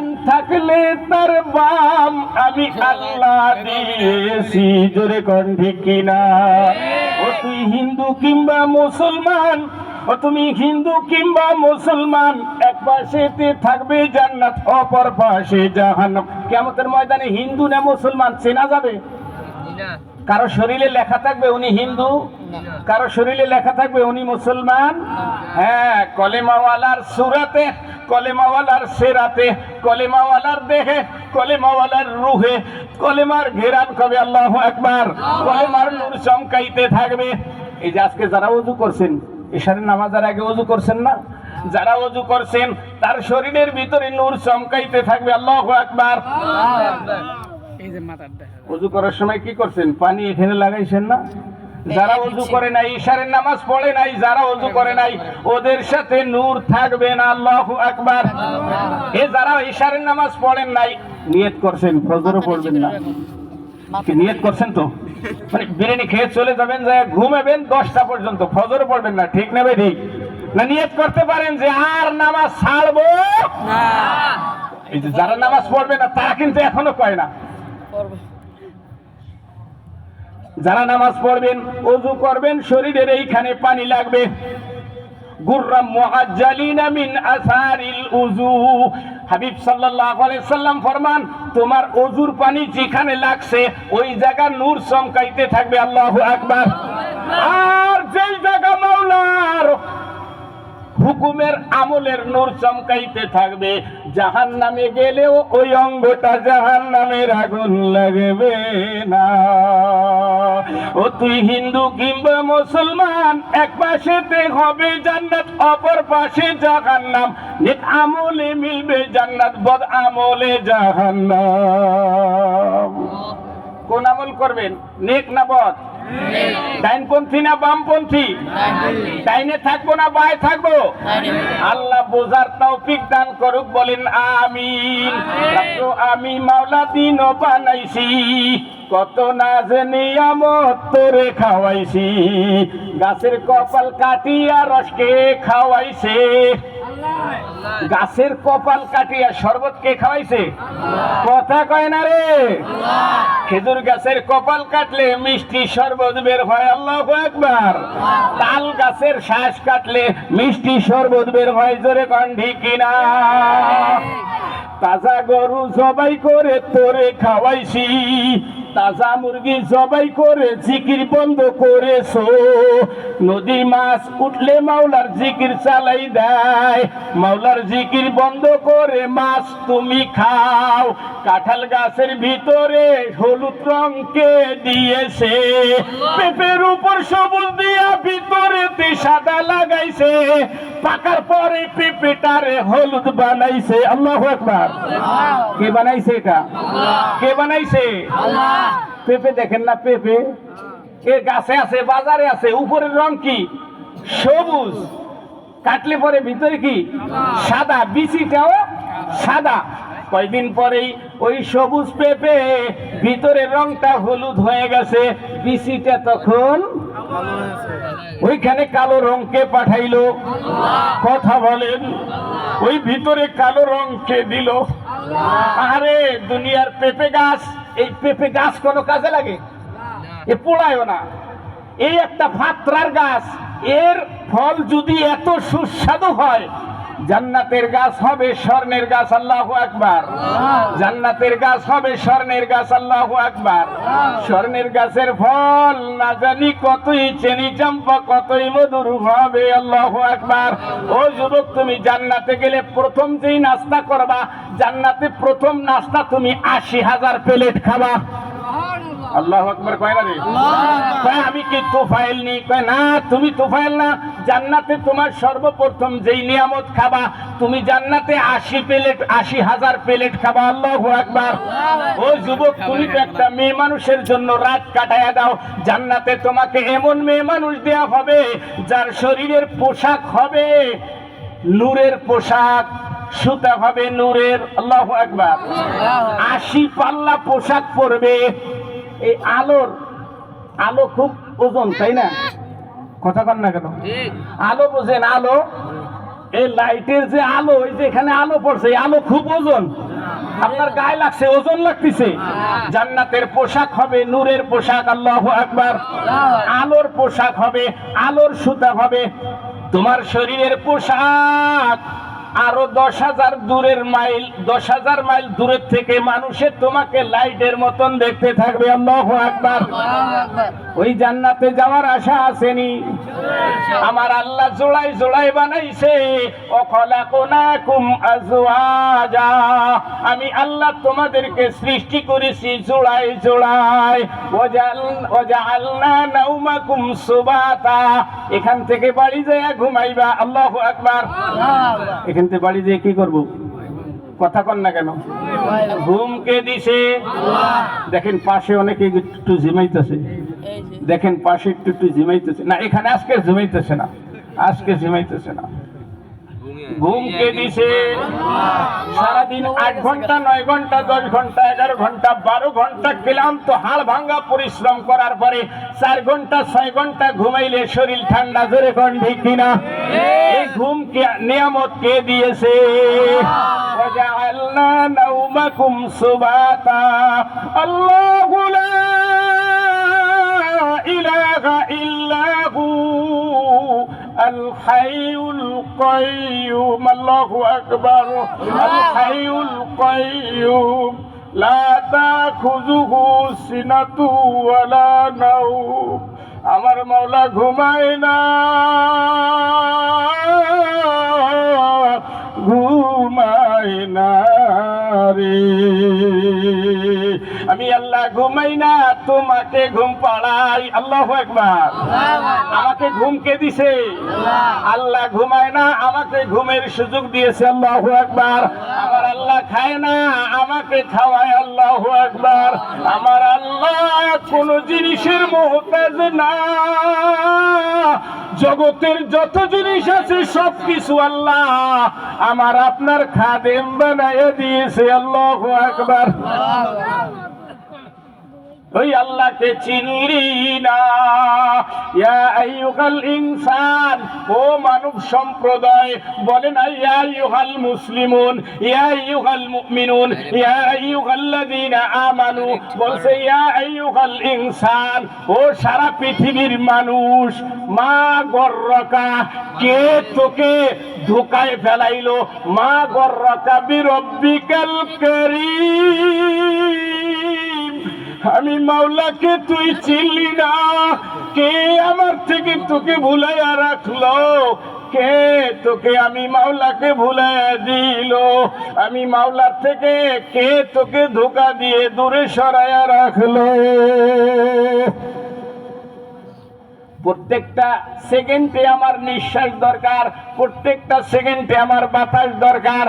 ডান থাকলে তার বাম আমি আল্লাহ দিয়েছি, জোরে কোন ঠিক কিনা? ও তুই হিন্দু কিংবা মুসলমান, ও তুমি হিন্দু কিংবা মুসলমান, এক পাশেতে থাকবে জান্নাত, অপর পাশে জাহান্নাম। কিয়ামতের ময়দানে হিন্দু না মুসলমান চেনা যাবে? কারো শরীরে লেখা থাকবে উনি হিন্দু, কারো শরীরে লেখা থাকবে উনি মুসলমান। হ্যাঁ, কলেমাওয়ালার সুরাতে, কলেমাওয়ালার সেরাতে, কলেমাওয়ালার দেহে, কলেমাওয়ালার রুহে কলেমার ঘেরান কবে আল্লাহু আকবার, কলেমার নূর চমকাইতে থাকবে। এই যে আজকে যারা ওযু করছেন, ইশারের নামাজের আগে ওযু করছেন না, যারা ওযু করছেন তার শরীরের ভিতরে নূর চমকাইতে থাকবে আল্লাহু আকবার। ওযু করার সময় কি করছেন? পানি এখানে লাগাইছেন না? যারা ওযু করে নাই, ইশারের নামাজ পড়ে নাই, যারা ওযু করে নাই ওদের সাথে নূর থাকবে না আল্লাহু আকবার। এ যারা ইশারের নামাজ পড়েন নাই, নিয়ত করছেন ফজরও পড়বেন না, কি নিয়ত করছেন তো? মানে বিরিয়ানি খেয়ে চলে যাবেন, যায় ঘুমাবেন 10টা পর্যন্ত, ফজরও পড়বেন না, ঠিক না ভাই? ঠিক না? নিয়ত করতে পারেন যে আর নামাজ ছাড়বো না। এই যে যারা নামাজ পড়বে না তারা কিন্তু এখনো কয় না। যারা নামাজ পড়বেন, ওযু করবেন, শরীরের এইখানে পানি লাগবে। গুররাম মুআজ্জালিনা মিন আসারিল উযু, হাবিব সাল্লাল্লাহু আলাইহি সাল্লাম ফরমান, তোমার ওযুর পানি যেখানে লাগছে ওই জায়গা নূর চমকাইতে থাকবে আল্লাহু আকবার। আর যেই জায়গা মাওলার হুকুমের আমলের নূর চমকাইতে থাকবে, জাহান্নামে গেলেও ওই অঙ্গটা জাহান্নামের আগুন লাগবে না। ও তুই হিন্দু কিংবা মুসলমান, এক পাশেতে হবে জান্নাত, অপর পাশে জাহান্নাম। নেক আমলে মিলবে জান্নাত, বদ আমলে জাহান্নাম। কোন আমল করবেন, নেক না বদ? ডাইনপন্থী না বামপন্থী? ডাইনে থাকবো না বায়ে থাকবো? আল্লাহ বোঝার তৌফিক দান করুক, বলেন আমিন। আমি মাওলা দিন বানাইছি, কত নাজ নিয়ামত তোরে খাওয়াইছি, গাছের কপাল কাটিয়া রসকে খাওয়াইছে। গাছের কপাল কাটিয়া শরবত কে খাওয়াইছে? কথা কয় না রে। খেজুর গাছের কপাল কাটলে মিষ্টি শরবত বের হয়, আল্লাহু আকবার। তাল গাছের শ্বাস কাটলে মিষ্টি শরবত বের হয়, জোরে কোন ঠিক কিনা? তাজা গরু জবাই করে তোরে খাওয়াইছি, তাজা মুরগি জবাই করে জিকির বন্ধ করেছো। নদীর মাছ উঠলে মাওলার জিকির চালাই দেয়, মাওলার জিকির বন্ধ করে মাছ তুমি খাও। কাঁঠাল গাছের ভিতরে হলুদ রং কে দিয়েছে, পেঁপের উপর সবুজ দিয়া ভিতরেতে সাদা লাগাইছে, পাকার পরে পেঁপেটারে হলুদ বানাইছে। আল্লাহু আকবার। কে বানাইছে এটা? কে বানাইছে? পেঁপে দেখেন না, পেঁপে এ গাছে আছে, বাজারে আছে, উপরের রং কি? সবুজ, কাটলে পরে ভিতরে কি? সাদা, বিচিটাও সাদা। কয়দিন পরেই ওই সবুজ পেঁপে ভিতরের রংটা হলুদ হয়ে গেছে, বিচিটা তখন ওইখানে কালো রংকে পাঠাইলো। কথা বলেন, ওই ভিতরে কালো রংকে দিল। আরে দুনিয়ার পেঁপে গাছ, এই পেঁপে গাছ কোনো কাজে লাগে? এ পোড়ায়ও না। এই একটা ফাত্রার গাছ, এর ফল যদি এত সুস্বাদু হয়, জান্নাতের গাছ হবে স্বর্ণের গাছ। আল্লাহু আকবার। জান্নাতের গাছ হবে স্বর্ণের গাছ। আল্লাহু আকবার। স্বর্ণের গাছের ফল না জানি কতই চেনি চম্পা, কতই মধুর হবে। আল্লাহু আকবার। ও যুবক, তুমি জান্নাতে গেলে প্রথম যেই নাস্তা করবা, জান্নাতে প্রথম নাস্তা তুমি 80,000 প্লেট খাবা। আল্লাহু আকবার কয় না রে? কয় আমি কি তোফাইল নি? কয় না, তুমি তোফাইল না। জান্নাতে তোমার সর্বপ্রথম যেই নিয়ামত খাবা, তুমি জান্নাতে 80,000 প্লেট খাবা। আল্লাহু আকবার। ও যুবক, তুমি তো একটা মেয়ে মানুষের জন্য রাত কাটায়া দাও, জান্নাতে তোমাকে এমন মেয়ে মানুষ দেয়া হবে যার শরীরের পোশাক হবে নূরের পোশাক, সুতা হবে নূরের। আল্লাহু আকবার। 80 পাল্লা পোশাক পরবে। এই আলো খুব ওজন, তাই না? কথা কন না কেন? আলো বোঝেন? আলো, এই লাইটের যে আলো, এই যে এখানে আলো পড়ছে, এই আলো খুব ওজন। আপনার গায়ে লাগছে, ওজন লাগতেছে। জান্নাতের পোশাক হবে নূরের পোশাক, আল্লাহু আকবার। আলোর পোশাক হবে, আলোর সুতা হবে। তোমার শরীরের পোশাক আরো 10,000 মাইল দূরের থেকে মানুষে তোমাকে লাইটের মতন দেখতে থাকবে, আল্লাহু আকবার। ওই জান্নাতে যাওয়ার আশা আসেনি? আমার আল্লাহ জোড়াই জোড়াই বানাইছে। ও খলাকনাকুম আজওয়াজা, আমি আল্লাহ তোমাদেরকে সৃষ্টি করেছি জোড়াই জোড়াই। ওয়াজআলনা নাওমাকুম সুবাতা, এখান থেকে বাড়ি যায় ঘুমাইবা, আল্লাহু আকবার। এখান থেকে বাড়ি যেয়ে কি করব? কথা কন না কেন? ঘুমকে দিছে। দেখেন পাশে অনেকে একটু ঝিমাইতেছে, দেখেন পাশে একটু ঝিমাইতেছে না। এখানে আজকে ঝিমাইতেছে না, আজকে ঝিমাইতেছে না। ঘুমকে দিছে। সারাদিন 8 ঘন্টা 9 ঘন্টা 10 ঘন্টা 11 ঘন্টা 12 ঘন্টা ক্লান্ত হাড় ভাঙ্গা পরিশ্রম করার পরে 4 ঘন্টা 6 ঘন্টা ঘুমাইলে শরীর ঠান্ডা, জোরে কোন ঠিক কিনা? এই ঘুমকে নিয়ামত কে দিয়েছে? ওয়াজআলনা নাওমাকুম সুবাতা, আল্লাহু লা ইলাহা ইল্লা হু আল হাইয়ুল কাইয়্যুম, আল্লাহু আকবার। আল হাইয়ুল কাইয়্যুম লা তাখুযুহু সিনাতু ওয়ালা নাওম, আমার মাওলা ঘুমায় না, ঘুমায় না রে। আমি আল্লাহ ঘুমাই না, তোমাকে ঘুম পাড়াই, আল্লাহু আকবার। আমাকে ঘুমকে দিছে আল্লাহ, ঘুমায় না, আমাকে ঘুমের সুযোগ দিয়েছে, আল্লাহু আকবার। আমার আল্লাহ খায় না, আমাকে খাওয়ায়, আল্লাহু আকবার। আমার আল্লাহ কোন জিনিসের মুহতাজ না, জগতের যত জিনিস আছে সবকিছু আল্লাহ আমার আপনার খাদেম বানায় দিয়েছে, আল্লাহু আকবার। ওই আল্লাহকে চিনলি না? ইয়া আইয়ুহাল ইনসান, ও মানব সম্প্রদায়, বলে না ইয়া আইয়ুহাল মুসলিমুন, ইয়া আইয়ুহাল মুমিনুন, ইয়া আইয়ুহাল্লাযীনা আমানু, বলছে ইয়া আইয়ুহাল ইনসান, ও সারা পৃথিবীর মানুষ। মা গর্রকা, কে তোকে ধোকায় ফেলাইলো? মা গর্রকা বিরব্বিকাল কারীম, আমি মাওলাকে তুই চিনলি না? কে আমার থেকে তোকে ভুলাইয়া রাখলো? কে তোকে আমি মাওলাকে ভুলাইয়া দিল? আমি মাওলার থেকে কে তোকে ধোকা দিয়ে দূরে সরাইয়া রাখলো? প্রত্যেকটা সেকেন্ডে আমার নিঃশ্বাস দরকার, প্রত্যেকটা সেকেন্ডে আমার বাতাস দরকার।